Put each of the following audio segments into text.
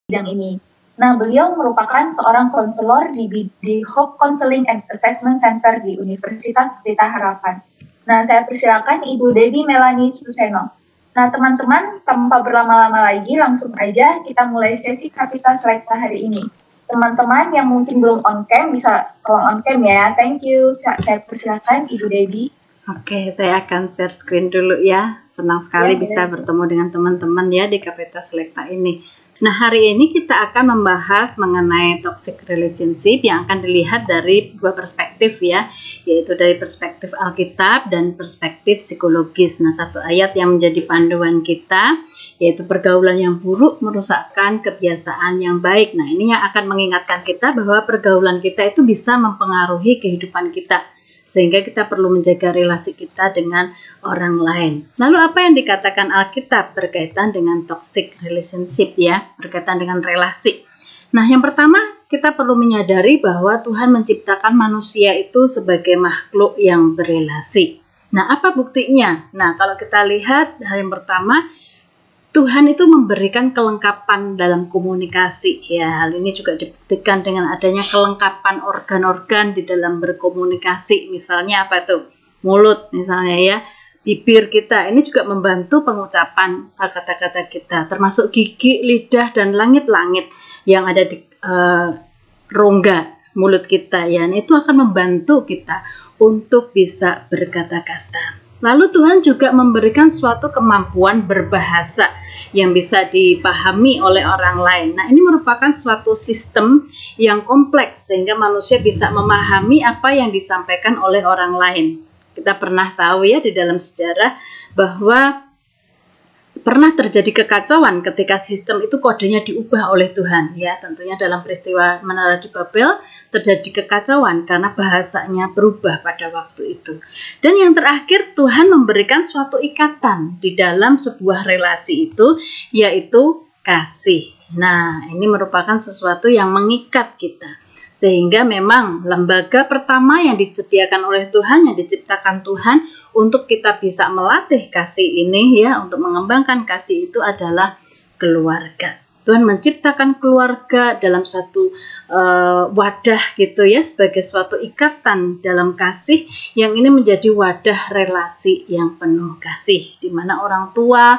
bidang ini. Nah, beliau merupakan seorang konselor di Hope Counseling and Assessment Center di Universitas Pelita Harapan. Nah, saya persilakan Ibu Debbie Melanie Suseno. Nah, teman-teman, tanpa berlama-lama lagi, langsung aja kita mulai sesi Kapital Selekta hari ini. Teman-teman yang mungkin belum on cam, bisa tolong on cam ya. Thank you. Saya persilakan Ibu Debbie. Oke, saya akan share screen dulu ya. Senang sekali bisa bertemu dengan teman-teman ya di Kapital Selekta ini. Nah, hari ini kita akan membahas mengenai toxic relationship yang akan dilihat dari dua perspektif ya, yaitu dari perspektif Alkitab dan perspektif psikologis. Nah, satu ayat yang menjadi panduan kita, yaitu pergaulan yang buruk merusakkan kebiasaan yang baik. Nah, ini yang akan mengingatkan kita bahwa pergaulan kita itu bisa mempengaruhi kehidupan kita, sehingga kita perlu menjaga relasi kita dengan orang lain. Lalu apa yang dikatakan Alkitab berkaitan dengan toxic relationship ya, berkaitan dengan relasi. Nah, yang pertama kita perlu menyadari bahwa Tuhan menciptakan manusia itu sebagai makhluk yang berelasi. Nah, apa buktinya? Nah, kalau kita lihat hal yang pertama, Tuhan itu memberikan kelengkapan dalam komunikasi. Ya, hal ini juga dibuktikan dengan adanya kelengkapan organ-organ di dalam berkomunikasi. Misalnya apa tuh? Mulut misalnya ya. Bibir kita ini juga membantu pengucapan kata-kata kita, termasuk gigi, lidah, dan langit-langit yang ada di rongga mulut kita ya. Nah, itu akan membantu kita untuk bisa berkata-kata. Lalu Tuhan juga memberikan suatu kemampuan berbahasa yang bisa dipahami oleh orang lain. Nah, ini merupakan suatu sistem yang kompleks sehingga manusia bisa memahami apa yang disampaikan oleh orang lain. Kita pernah tahu ya di dalam sejarah bahwa pernah terjadi kekacauan ketika sistem itu kodenya diubah oleh Tuhan ya. Tentunya dalam peristiwa Menara di Babel terjadi kekacauan karena bahasanya berubah pada waktu itu. Dan yang terakhir, Tuhan memberikan suatu ikatan di dalam sebuah relasi itu, yaitu kasih. Nah, ini merupakan sesuatu yang mengikat kita. Sehingga memang lembaga pertama yang disediakan oleh Tuhan, yang diciptakan Tuhan untuk kita bisa melatih kasih ini ya, untuk mengembangkan kasih itu adalah keluarga. Tuhan menciptakan keluarga dalam satu wadah gitu ya, sebagai suatu ikatan dalam kasih yang ini menjadi wadah relasi yang penuh kasih, di mana orang tua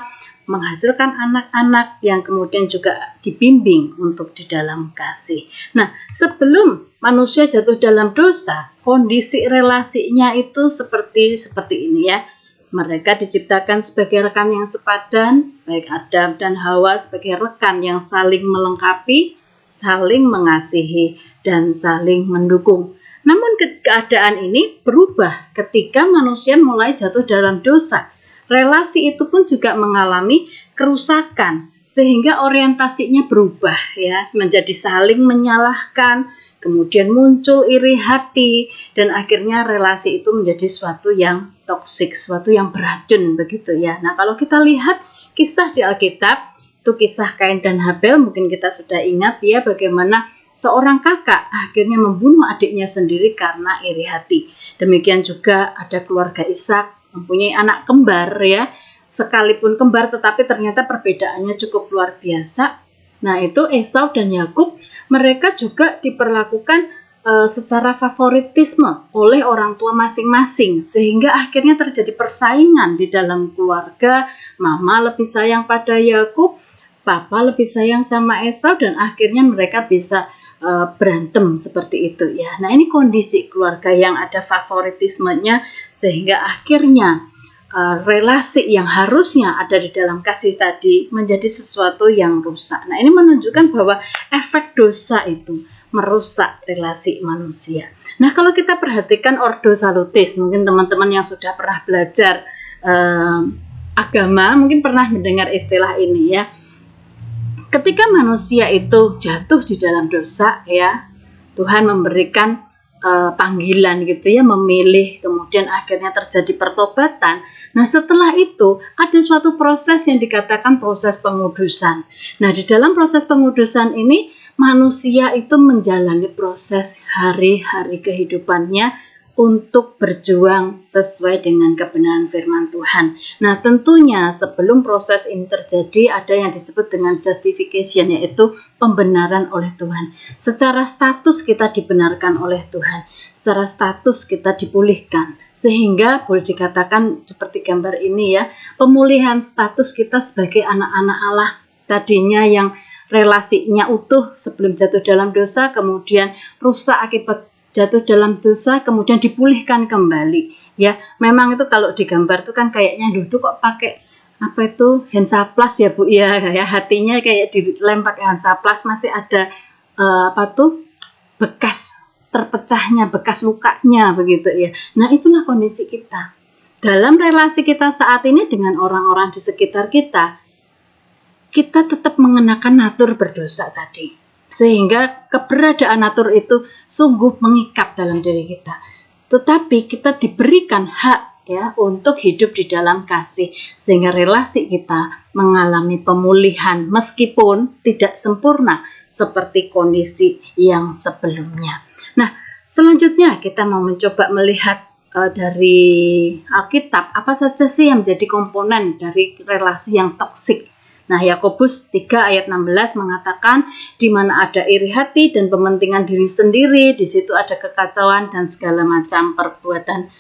menghasilkan anak-anak yang kemudian juga dibimbing untuk di dalam kasih. Nah, sebelum manusia jatuh dalam dosa, kondisi relasinya itu seperti ini ya. Mereka diciptakan sebagai rekan yang sepadan, baik Adam dan Hawa sebagai rekan yang saling melengkapi, saling mengasihi, dan saling mendukung. Namun keadaan ini berubah ketika manusia mulai jatuh dalam dosa. Relasi itu pun juga mengalami kerusakan sehingga orientasinya berubah ya, menjadi saling menyalahkan, kemudian muncul iri hati, dan akhirnya relasi itu menjadi suatu yang toksik, suatu yang beracun begitu ya. Nah, kalau kita lihat kisah di Alkitab, itu kisah Kain dan Habel, mungkin kita sudah ingat ya bagaimana seorang kakak akhirnya membunuh adiknya sendiri karena iri hati. Demikian juga ada keluarga Ishak mempunyai anak kembar ya, sekalipun kembar tetapi ternyata perbedaannya cukup luar biasa. Nah, itu Esau dan Yakub, mereka juga diperlakukan secara favoritisme oleh orang tua masing-masing, sehingga akhirnya terjadi persaingan di dalam keluarga. Mama lebih sayang pada Yakub, papa lebih sayang sama Esau, dan akhirnya mereka bisa berantem seperti itu ya. Nah, ini kondisi keluarga yang ada favoritismenya, sehingga akhirnya relasi yang harusnya ada di dalam kasih tadi menjadi sesuatu yang rusak. Nah, ini menunjukkan bahwa efek dosa itu merusak relasi manusia. Nah, kalau kita perhatikan Ordo Salutis, mungkin teman-teman yang sudah pernah belajar agama mungkin pernah mendengar istilah ini ya. Ketika manusia itu jatuh di dalam dosa ya, Tuhan memberikan panggilan gitu ya, memilih, kemudian akhirnya terjadi pertobatan. Nah, setelah itu ada suatu proses yang dikatakan proses pengudusan. Nah, di dalam proses pengudusan ini manusia itu menjalani proses hari-hari kehidupannya untuk berjuang sesuai dengan kebenaran firman Tuhan. Nah, tentunya sebelum proses ini terjadi ada yang disebut dengan justification, yaitu pembenaran oleh Tuhan. Secara status kita dibenarkan oleh Tuhan, secara status kita dipulihkan, sehingga boleh dikatakan seperti gambar ini ya, pemulihan status kita sebagai anak-anak Allah. Tadinya yang relasinya utuh sebelum jatuh dalam dosa, kemudian rusak akibat jatuh dalam dosa, kemudian dipulihkan kembali. Ya, memang itu kalau digambar itu kan kayaknya dulu tuh kok pakai apa itu Hansaplast ya Bu ya, hatinya kayak dilem pakai Hansaplast, masih ada bekas terpecahnya, bekas lukanya begitu ya. Nah, itulah kondisi kita. Dalam relasi kita saat ini dengan orang-orang di sekitar kita, kita tetap mengenakan natur berdosa tadi. Sehingga keberadaan natur itu sungguh mengikat dalam diri kita. Tetapi kita diberikan hak ya untuk hidup di dalam kasih, sehingga relasi kita mengalami pemulihan meskipun tidak sempurna seperti kondisi yang sebelumnya. Nah, selanjutnya kita mau mencoba melihat dari Alkitab apa saja sih yang menjadi komponen dari relasi yang toksik. Nah, Yakobus 3 ayat 16 mengatakan di mana ada iri hati dan pementingan diri sendiri, di situ ada kekacauan dan segala macam perbuatan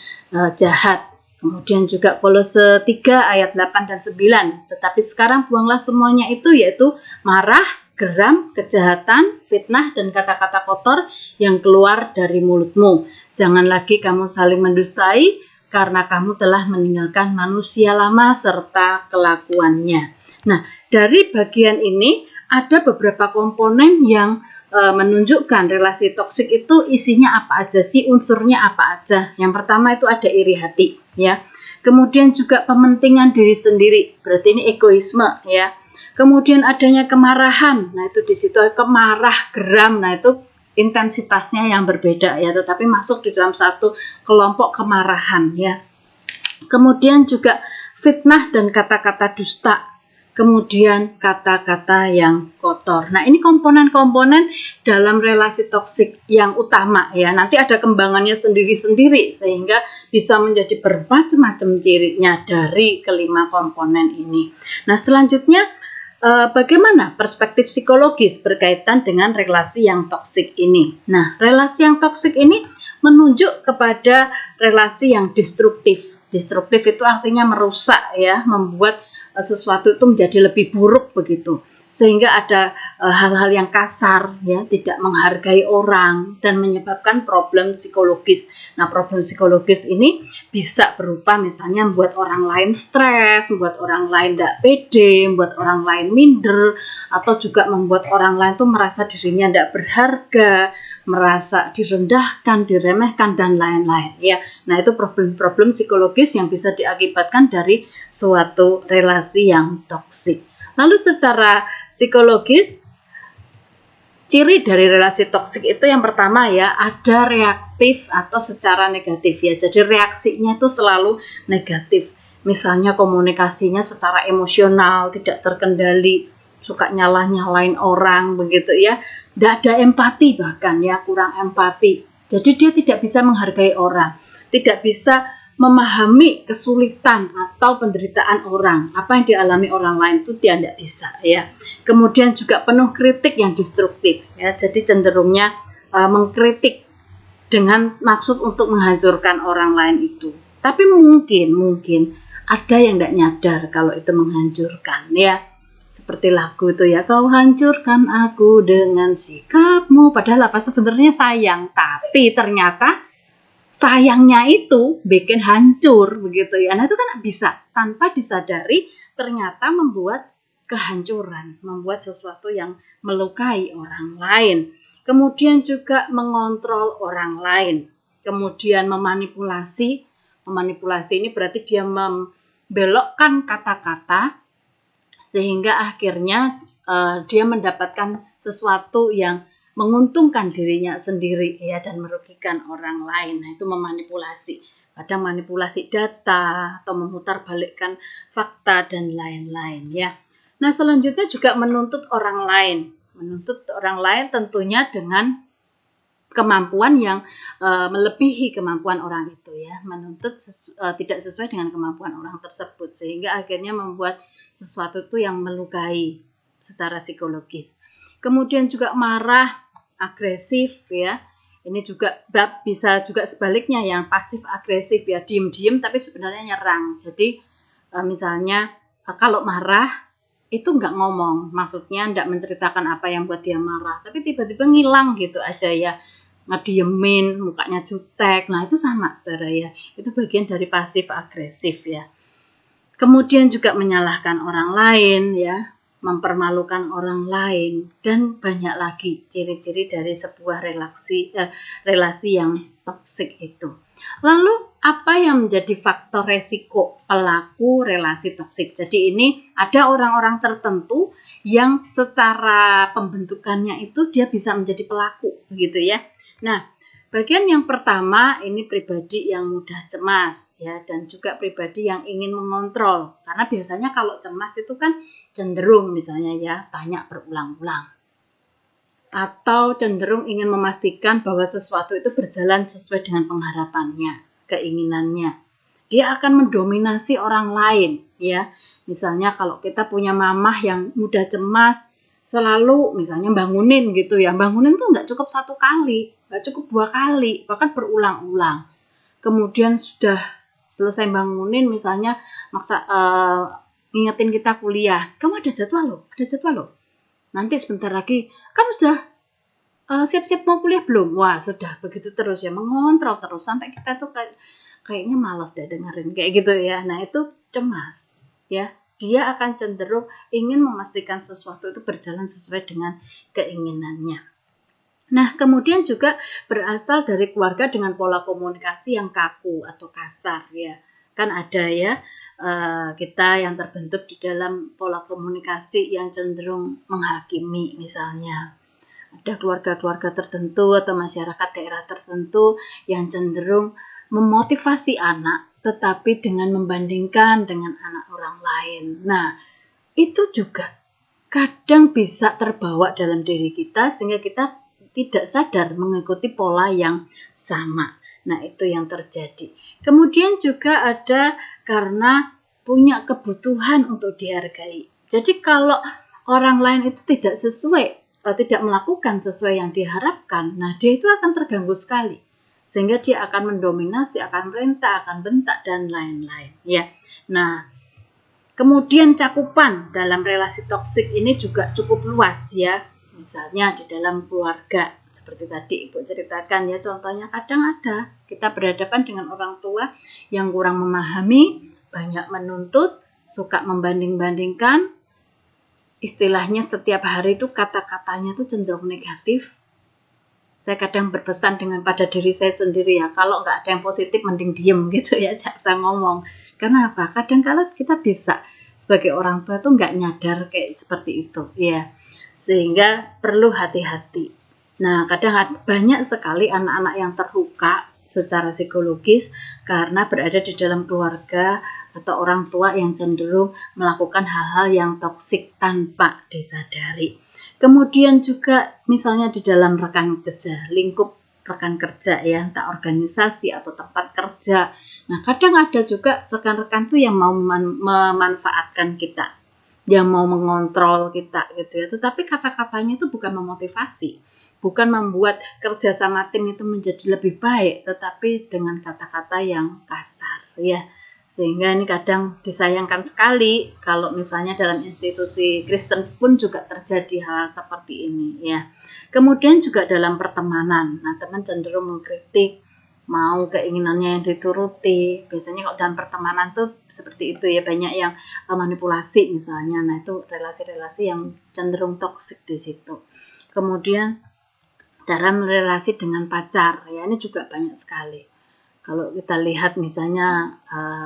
jahat. Kemudian juga Kolose 3 ayat 8 dan 9. Tetapi sekarang buanglah semuanya itu, yaitu marah, geram, kejahatan, fitnah, dan kata-kata kotor yang keluar dari mulutmu. Jangan lagi kamu saling mendustai, karena kamu telah meninggalkan manusia lama serta kelakuannya. Nah, dari bagian ini ada beberapa komponen yang menunjukkan relasi toksik itu isinya apa aja sih, unsurnya apa aja. Yang pertama itu ada iri hati, ya. Kemudian juga pementingan diri sendiri, berarti ini egoisme, ya. Kemudian adanya kemarahan, nah itu di situ kemarah, geram, nah itu intensitasnya yang berbeda ya, tetapi masuk di dalam satu kelompok kemarahan, ya. Kemudian juga fitnah dan kata-kata dusta. Kemudian kata-kata yang kotor. Nah, ini komponen-komponen dalam relasi toksik yang utama ya. Nanti ada kembangannya sendiri-sendiri sehingga bisa menjadi bermacam-macam cirinya dari kelima komponen ini. Nah, selanjutnya bagaimana perspektif psikologis berkaitan dengan relasi yang toksik ini? Nah, relasi yang toksik ini menunjuk kepada relasi yang destruktif. Destruktif itu artinya merusak ya, membuat sesuatu itu menjadi lebih buruk begitu, sehingga ada hal-hal yang kasar ya, tidak menghargai orang dan menyebabkan problem psikologis. Nah, problem psikologis ini bisa berupa misalnya membuat orang lain stres, membuat orang lain tidak pede, membuat orang lain minder, atau juga membuat orang lain tuh merasa dirinya tidak berharga, merasa direndahkan, diremehkan, dan lain-lain ya. Nah, itu problem-problem psikologis yang bisa diakibatkan dari suatu relasi yang toksik. Lalu secara psikologis, ciri dari relasi toksik itu yang pertama ya, ada reaktif atau secara negatif ya. Jadi reaksinya itu selalu negatif. Misalnya komunikasinya secara emosional, tidak terkendali, suka nyalah-nyalain orang begitu ya. Tidak ada empati bahkan ya, kurang empati. Jadi dia tidak bisa menghargai orang, tidak bisa memahami kesulitan atau penderitaan orang, apa yang dialami orang lain itu dia tidak bisa ya. Kemudian juga penuh kritik yang destruktif ya, jadi cenderungnya mengkritik dengan maksud untuk menghancurkan orang lain itu. Tapi mungkin ada yang tidak nyadar kalau itu menghancurkan ya. Seperti lagu itu ya, kau hancurkan aku dengan sikapmu, padahal apa sebenarnya sayang, tapi ternyata sayangnya itu bikin hancur begitu ya. Nah, itu kan bisa tanpa disadari ternyata membuat kehancuran, membuat sesuatu yang melukai orang lain. Kemudian juga mengontrol orang lain. Kemudian memanipulasi. Memanipulasi ini berarti dia membelokkan kata-kata sehingga akhirnya dia mendapatkan sesuatu yang menguntungkan dirinya sendiri ya, dan merugikan orang lain. Nah, itu memanipulasi. Kadang manipulasi data atau memutarbalikkan fakta dan lain-lain ya. Nah, selanjutnya juga menuntut orang lain. Menuntut orang lain tentunya dengan kemampuan yang melebihi kemampuan orang itu ya, menuntut tidak sesuai dengan kemampuan orang tersebut, sehingga akhirnya membuat sesuatu itu yang melukai secara psikologis. Kemudian juga marah, agresif ya. Ini juga bisa juga sebaliknya yang pasif agresif ya, diem-diem tapi sebenarnya nyerang. Jadi misalnya kalau marah itu nggak ngomong, maksudnya nggak menceritakan apa yang buat dia marah, tapi tiba-tiba ngilang gitu aja ya, ngediemin, mukanya jutek. Nah itu sama saudara ya, itu bagian dari pasif agresif ya. Kemudian juga menyalahkan orang lain ya, mempermalukan orang lain, dan banyak lagi ciri-ciri dari sebuah relasi yang toksik itu. Lalu apa yang menjadi faktor resiko pelaku relasi toksik? Jadi ini ada orang-orang tertentu yang secara pembentukannya itu dia bisa menjadi pelaku gitu ya. Nah, bagian yang pertama ini pribadi yang mudah cemas ya, dan juga pribadi yang ingin mengontrol. Karena biasanya kalau cemas itu kan cenderung misalnya ya tanya berulang-ulang, atau cenderung ingin memastikan bahwa sesuatu itu berjalan sesuai dengan pengharapannya, keinginannya. Dia akan mendominasi orang lain ya. Misalnya kalau kita punya mamah yang mudah cemas, selalu misalnya bangunin gitu ya. Bangunin tuh nggak cukup 1 kali, nggak cukup 2 kali, bahkan berulang-ulang. Kemudian sudah selesai bangunin misalnya maksa ngingetin kita kuliah. Kamu ada jadwal loh. Nanti sebentar lagi, kamu sudah siap-siap mau kuliah belum? Wah sudah, begitu terus ya, mengontrol terus sampai kita tuh kayaknya malas deh dengerin kayak gitu ya. Nah itu cemas ya, dia akan cenderung ingin memastikan sesuatu itu berjalan sesuai dengan keinginannya. Nah kemudian juga berasal dari keluarga dengan pola komunikasi yang kaku atau kasar ya. Kan ada ya, kita yang terbentuk di dalam pola komunikasi yang cenderung menghakimi misalnya. Ada keluarga-keluarga tertentu atau masyarakat daerah tertentu yang cenderung memotivasi anak tetapi dengan membandingkan dengan anak orang lain. Nah, itu juga kadang bisa terbawa dalam diri kita sehingga kita tidak sadar mengikuti pola yang sama. Nah, itu yang terjadi. Kemudian juga ada karena punya kebutuhan untuk dihargai. Jadi kalau orang lain itu tidak melakukan sesuai yang diharapkan, nah dia itu akan terganggu sekali. Sehingga dia akan mendominasi, akan merintah, akan bentak, dan lain-lain. Ya. Nah, kemudian cakupan dalam relasi toksik ini juga cukup luas ya. Misalnya di dalam keluarga, seperti tadi Ibu ceritakan ya, contohnya kadang ada kita berhadapan dengan orang tua yang kurang memahami, banyak menuntut, suka membanding-bandingkan, istilahnya setiap hari itu kata-katanya tuh cenderung negatif. Saya kadang berpesan pada diri saya sendiri ya, kalau nggak ada yang positif mending diem gitu ya, jangan usah ngomong. Karena apa? Kadang-kala kita bisa sebagai orang tua tuh nggak nyadar kayak seperti itu ya, sehingga perlu hati-hati. Nah kadang banyak sekali anak-anak yang terluka secara psikologis karena berada di dalam keluarga atau orang tua yang cenderung melakukan hal-hal yang toksik tanpa disadari. Kemudian juga misalnya di dalam rekan kerja, lingkup rekan kerja ya, entah organisasi atau tempat kerja. Nah kadang ada juga rekan-rekan tuh yang mau memanfaatkan kita, yang mau mengontrol kita gitu ya. Tetapi kata-katanya itu bukan memotivasi, bukan membuat kerja sama tim itu menjadi lebih baik, tetapi dengan kata-kata yang kasar ya. Sehingga ini kadang disayangkan sekali kalau misalnya dalam institusi Kristen pun juga terjadi hal seperti ini ya. Kemudian juga dalam pertemanan, nah teman cenderung mengkritik, mau keinginannya yang dituruti. Biasanya kalau dalam pertemanan tuh seperti itu ya, banyak yang manipulasi misalnya. Nah itu relasi-relasi yang cenderung toksik di situ. Kemudian dalam relasi dengan pacar ya, ini juga banyak sekali. Kalau kita lihat misalnya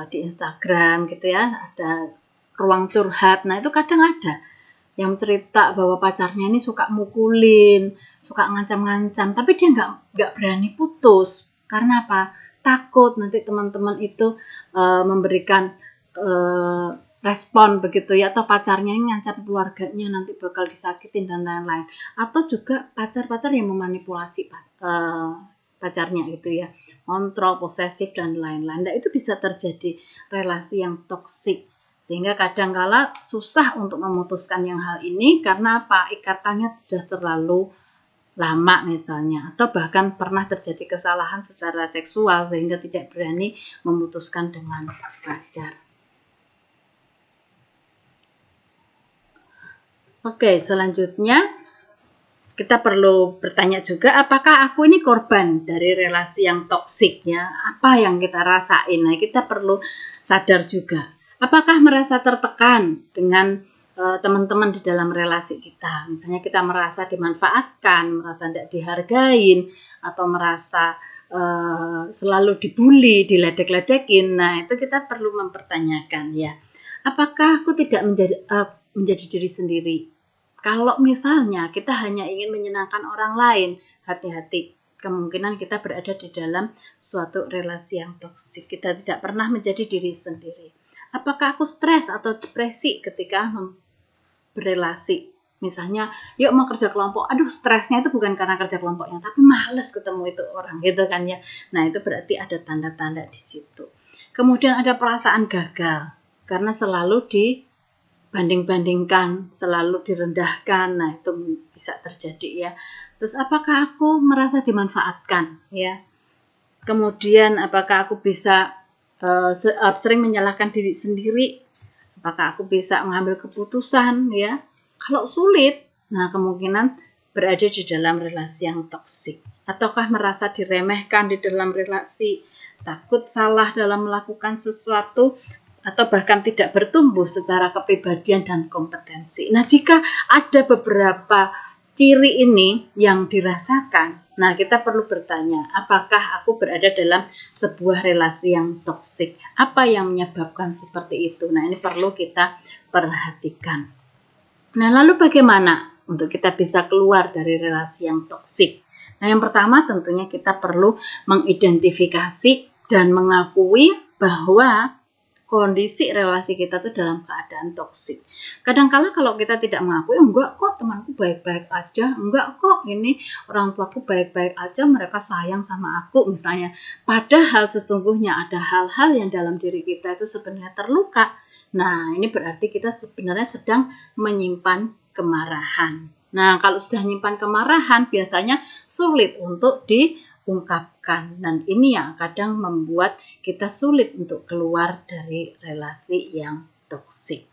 di Instagram gitu ya, ada ruang curhat. Nah itu kadang ada yang cerita bahwa pacarnya ini suka mukulin, suka ngancam-ngancam, tapi dia nggak berani putus. Karena apa? Takut nanti teman-teman itu memberikan respon begitu ya, atau pacarnya yang ngancam keluarganya nanti bakal disakitin dan lain-lain, atau juga pacar-pacar yang memanipulasi pacarnya gitu ya, kontrol, posesif dan lain-lain. Nah, itu bisa terjadi relasi yang toksik, sehingga kadangkala susah untuk memutuskan yang hal ini karena apa? Ikatannya sudah terlalu lama misalnya, atau bahkan pernah terjadi kesalahan secara seksual sehingga tidak berani memutuskan dengan pacar. Oke, selanjutnya kita perlu bertanya juga, apakah aku ini korban dari relasi yang toksik ya? Apa yang kita rasain? Nah, kita perlu sadar juga. Apakah merasa tertekan dengan teman-teman di dalam relasi kita? Misalnya kita merasa dimanfaatkan, merasa tidak dihargain, atau merasa selalu dibully, diledek-ledekin. Nah, itu kita perlu mempertanyakan ya. Apakah aku tidak menjadi diri sendiri? Kalau misalnya kita hanya ingin menyenangkan orang lain, hati-hati. Kemungkinan kita berada di dalam suatu relasi yang toksik. Kita tidak pernah menjadi diri sendiri. Apakah aku stres atau depresi ketika berelasi? Misalnya, yuk mau kerja kelompok. Aduh, stresnya itu bukan karena kerja kelompoknya, tapi males ketemu itu orang, gitu kan ya. Nah, itu berarti ada tanda-tanda di situ. Kemudian ada perasaan gagal karena selalu banding-bandingkan, selalu direndahkan. Nah, itu bisa terjadi ya. Terus apakah aku merasa dimanfaatkan ya? Kemudian apakah aku bisa sering menyalahkan diri sendiri? Apakah aku bisa mengambil keputusan ya? Kalau sulit, nah kemungkinan berada di dalam relasi yang toksik. Ataukah merasa diremehkan di dalam relasi, takut salah dalam melakukan sesuatu, atau bahkan tidak bertumbuh secara kepribadian dan kompetensi. Nah, jika ada beberapa ciri ini yang dirasakan, nah kita perlu bertanya, apakah aku berada dalam sebuah relasi yang toksik? Apa yang menyebabkan seperti itu? Nah, ini perlu kita perhatikan. Nah, lalu bagaimana untuk kita bisa keluar dari relasi yang toksik? Nah, yang pertama tentunya kita perlu mengidentifikasi dan mengakui bahwa kondisi relasi kita tuh dalam keadaan toksik. Kadang-kala kalau kita tidak mengakui, enggak kok temanku baik-baik aja, enggak kok ini orang tuaku baik-baik aja, mereka sayang sama aku misalnya. Padahal sesungguhnya ada hal-hal yang dalam diri kita itu sebenarnya terluka. Nah, ini berarti kita sebenarnya sedang menyimpan kemarahan. Nah, kalau sudah menyimpan kemarahan, biasanya sulit untuk diungkapkan. Dan ini yang kadang membuat kita sulit untuk keluar dari relasi yang toksik.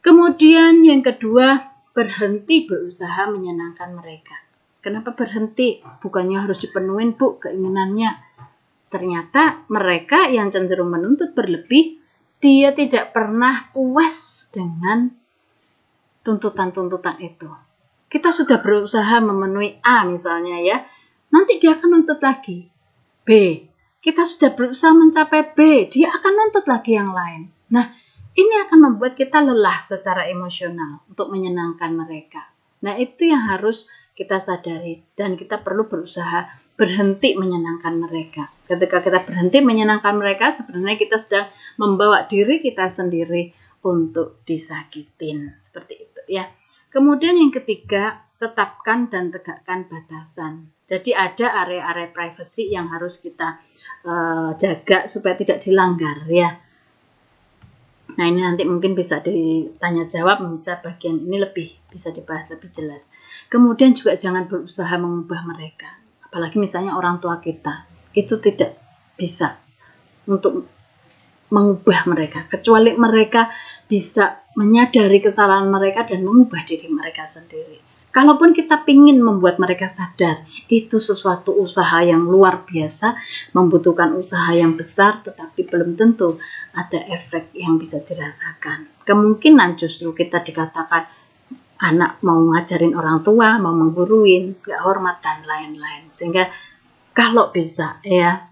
Kemudian yang kedua, berhenti berusaha menyenangkan mereka. Kenapa berhenti? Bukannya harus dipenuhin, Bu, keinginannya. Ternyata mereka yang cenderung menuntut berlebih, dia tidak pernah puas dengan tuntutan-tuntutan itu. Kita sudah berusaha memenuhi A misalnya ya, nanti dia akan nuntut lagi B. Kita sudah berusaha mencapai B, dia akan nuntut lagi yang lain. Nah, ini akan membuat kita lelah secara emosional untuk menyenangkan mereka. Nah, itu yang harus kita sadari dan kita perlu berusaha berhenti menyenangkan mereka. Ketika kita berhenti menyenangkan mereka, sebenarnya kita sedang membawa diri kita sendiri untuk disakitin. Seperti itu ya. Kemudian yang ketiga, tetapkan dan tegakkan batasan. Jadi ada area-area privasi yang harus kita jaga supaya tidak dilanggar ya. Nah, ini nanti mungkin bisa ditanya jawab, bisa bagian ini bisa dibahas lebih jelas. Kemudian juga jangan berusaha mengubah mereka. Apalagi misalnya orang tua kita, itu tidak bisa untuk mengubah mereka, kecuali mereka bisa menyadari kesalahan mereka dan mengubah diri mereka sendiri. Kalaupun kita ingin membuat mereka sadar, itu sesuatu usaha yang luar biasa, membutuhkan usaha yang besar, tetapi belum tentu ada efek yang bisa dirasakan. Kemungkinan justru kita dikatakan anak mau ngajarin orang tua, mau mengguruin, gak hormat dan lain-lain. Sehingga kalau bisa ya,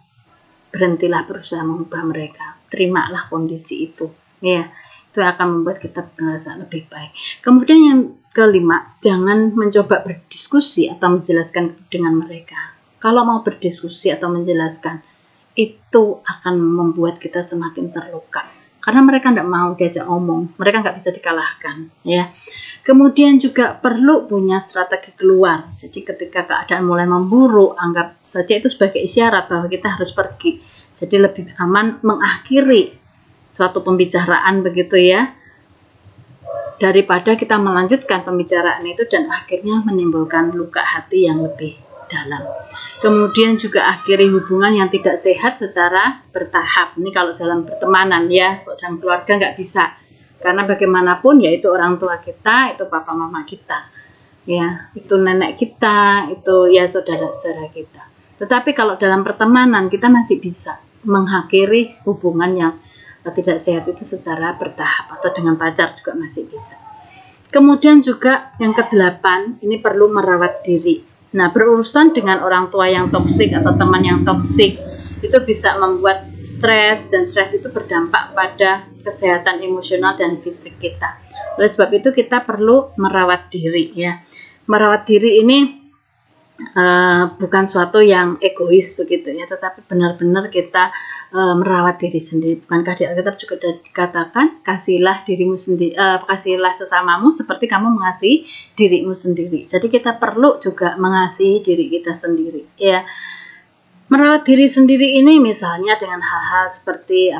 berhentilah berusaha mengubah mereka. Terimalah kondisi itu. Ya, itu akan membuat kita merasa lebih baik. Kemudian yang kelima, jangan mencoba berdiskusi atau menjelaskan dengan mereka. Kalau mau berdiskusi atau menjelaskan, itu akan membuat kita semakin terluka. karena mereka tidak mau diajak ngomong, mereka nggak bisa dikalahkan, ya. Kemudian juga perlu punya strategi keluar. Jadi ketika keadaan mulai memburuk, anggap saja itu sebagai isyarat bahwa kita harus pergi. Jadi lebih aman mengakhiri suatu pembicaraan begitu ya, daripada kita melanjutkan pembicaraan itu dan akhirnya menimbulkan luka hati yang lebih dalam. Kemudian juga akhiri hubungan yang tidak sehat secara bertahap. Ini kalau dalam pertemanan ya, kalau dalam keluarga nggak bisa. Karena bagaimanapun ya itu orang tua kita, itu papa mama kita. Ya, itu nenek kita, itu ya saudara-saudara kita. Tetapi kalau dalam pertemanan kita masih bisa mengakhiri hubungan yang tidak sehat itu secara bertahap, atau dengan pacar juga masih bisa. Kemudian juga yang ke-8, ini perlu merawat diri. Nah, berurusan dengan orang tua yang toksik atau teman yang toksik itu bisa membuat stres, dan stres itu berdampak pada kesehatan emosional dan fisik kita. Oleh sebab itu kita perlu merawat diri ya. Merawat diri ini bukan suatu yang egois begitu ya, tetapi benar-benar kita merawat diri sendiri. Bukankah di Alkitab juga dikatakan kasihilah dirimu sendiri, kasihilah sesamamu seperti kamu mengasihi dirimu sendiri. Jadi kita perlu juga mengasihi diri kita sendiri ya. Merawat diri sendiri ini misalnya dengan hal-hal seperti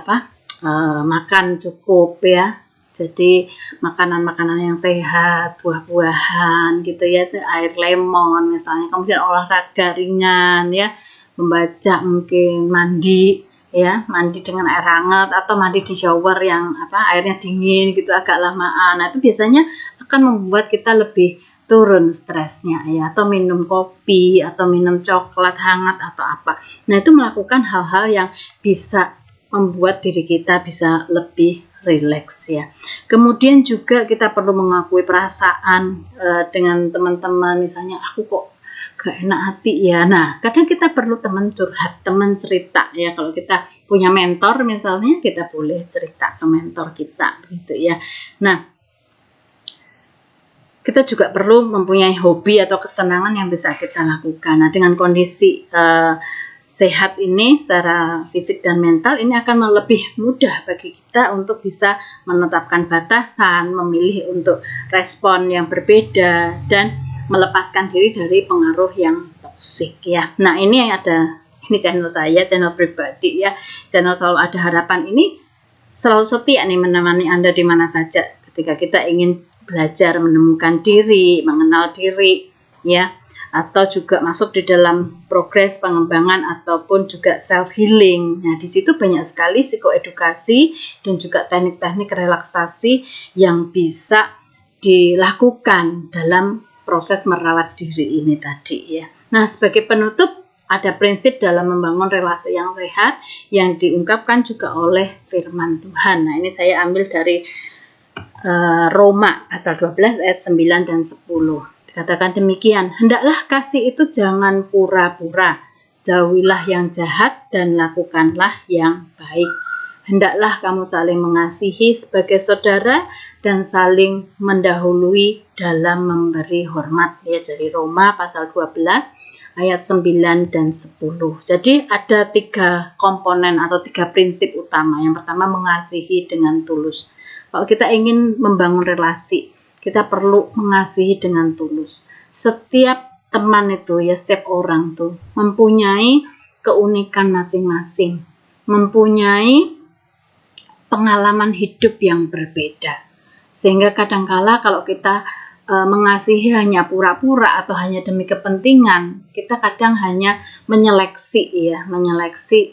makan cukup ya. Jadi makanan-makanan yang sehat, buah-buahan gitu ya, air lemon misalnya, kemudian olahraga ringan ya, membaca, mungkin mandi ya, mandi dengan air hangat atau mandi di shower yang airnya dingin gitu agak lamaan. Nah, itu biasanya akan membuat kita lebih turun stresnya ya, atau minum kopi atau minum coklat hangat atau apa. Nah, itu melakukan hal-hal yang bisa membuat diri kita bisa lebih rileks ya. Kemudian juga kita perlu mengakui perasaan dengan teman-teman, misalnya aku kok gak enak hati ya. Nah, kadang kita perlu teman curhat, teman cerita ya. Kalau kita punya mentor misalnya, kita boleh cerita ke mentor kita gitu ya. Nah, kita juga perlu mempunyai hobi atau kesenangan yang bisa kita lakukan. Nah, dengan kondisi sehat ini secara fisik dan mental, ini akan lebih mudah bagi kita untuk bisa menetapkan batasan, memilih untuk respon yang berbeda, dan melepaskan diri dari pengaruh yang toksik ya. Nah, ini channel saya, channel pribadi ya, channel Selalu Ada Harapan ini selalu setia nih menemani Anda di mana saja ketika kita ingin belajar menemukan diri, mengenal diri ya, atau juga masuk di dalam progres pengembangan ataupun juga self healing. Nah, di situ banyak sekali psikoedukasi dan juga teknik-teknik relaksasi yang bisa dilakukan dalam proses merawat diri ini tadi ya. Nah, sebagai penutup, ada prinsip dalam membangun relasi yang sehat yang diungkapkan juga oleh firman Tuhan. Nah, ini saya ambil dari Roma pasal 12 ayat 9 dan 10. Dikatakan demikian, hendaklah kasih itu jangan pura-pura, jauhilah yang jahat dan lakukanlah yang baik. Hendaklah kamu saling mengasihi sebagai saudara dan saling mendahului dalam memberi hormat. Ya, dari Roma pasal 12 ayat 9 dan 10. Jadi ada 3 komponen atau 3 prinsip utama. Yang pertama, mengasihi dengan tulus. Kalau kita ingin membangun relasi, kita perlu mengasihi dengan tulus. Setiap teman itu ya, setiap orang tuh mempunyai keunikan masing-masing, mempunyai pengalaman hidup yang berbeda. Sehingga kadangkala kalau kita mengasihi hanya pura-pura atau hanya demi kepentingan, kita kadang hanya menyeleksi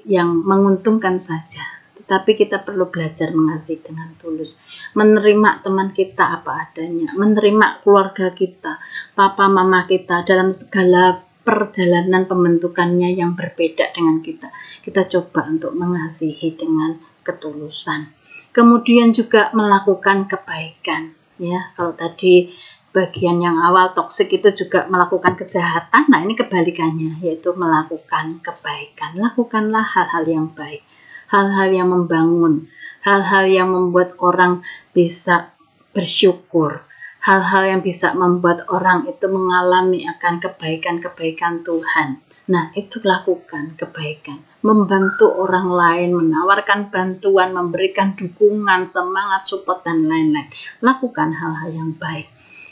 yang menguntungkan saja. Tapi kita perlu belajar mengasihi dengan tulus, menerima teman kita apa adanya, menerima keluarga kita, papa mama kita dalam segala perjalanan pembentukannya yang berbeda dengan kita. Kita coba untuk mengasihi dengan ketulusan. Kemudian juga melakukan kebaikan ya. Kalau tadi bagian yang awal toksik itu juga melakukan kejahatan, nah ini kebalikannya, yaitu melakukan kebaikan. Lakukanlah hal-hal yang baik, hal-hal yang membangun, hal-hal yang membuat orang bisa bersyukur, hal-hal yang bisa membuat orang itu mengalami akan kebaikan-kebaikan Tuhan. Nah, itu lakukan kebaikan. Membantu orang lain, menawarkan bantuan, memberikan dukungan, semangat, support, dan lain-lain. Lakukan hal-hal yang baik.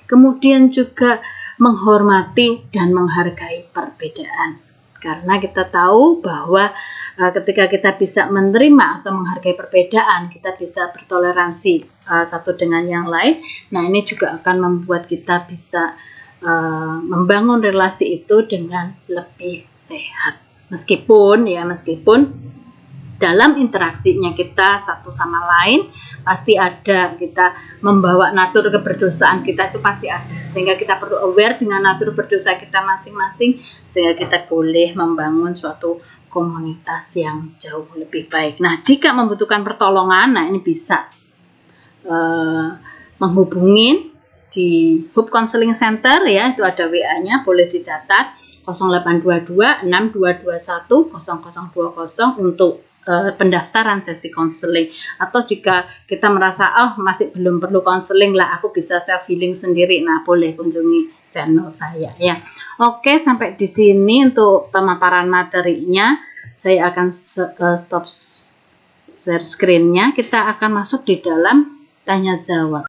Kemudian juga menghormati dan menghargai perbedaan. Karena kita tahu bahwa ketika kita bisa menerima atau menghargai perbedaan, kita bisa bertoleransi satu dengan yang lain. Nah, ini juga akan membuat kita bisa membangun relasi itu dengan lebih sehat. Meskipun dalam interaksinya kita satu sama lain pasti ada, kita membawa natur keberdosaan kita itu pasti ada, sehingga kita perlu aware dengan natur berdosa kita masing-masing, sehingga kita boleh membangun suatu komunitas yang jauh lebih baik. Nah, jika membutuhkan pertolongan, nah ini bisa menghubungi di Hub Counseling Center ya, itu ada WA-nya, boleh dicatat 0822 6221 0020 untuk pendaftaran sesi konseling. Atau jika kita merasa masih belum perlu konseling lah, aku bisa self healing sendiri, nah boleh kunjungi channel saya ya. Oke, sampai di sini untuk pemaparan materinya. Saya akan stop share screen-nya. Kita akan masuk di dalam tanya jawab.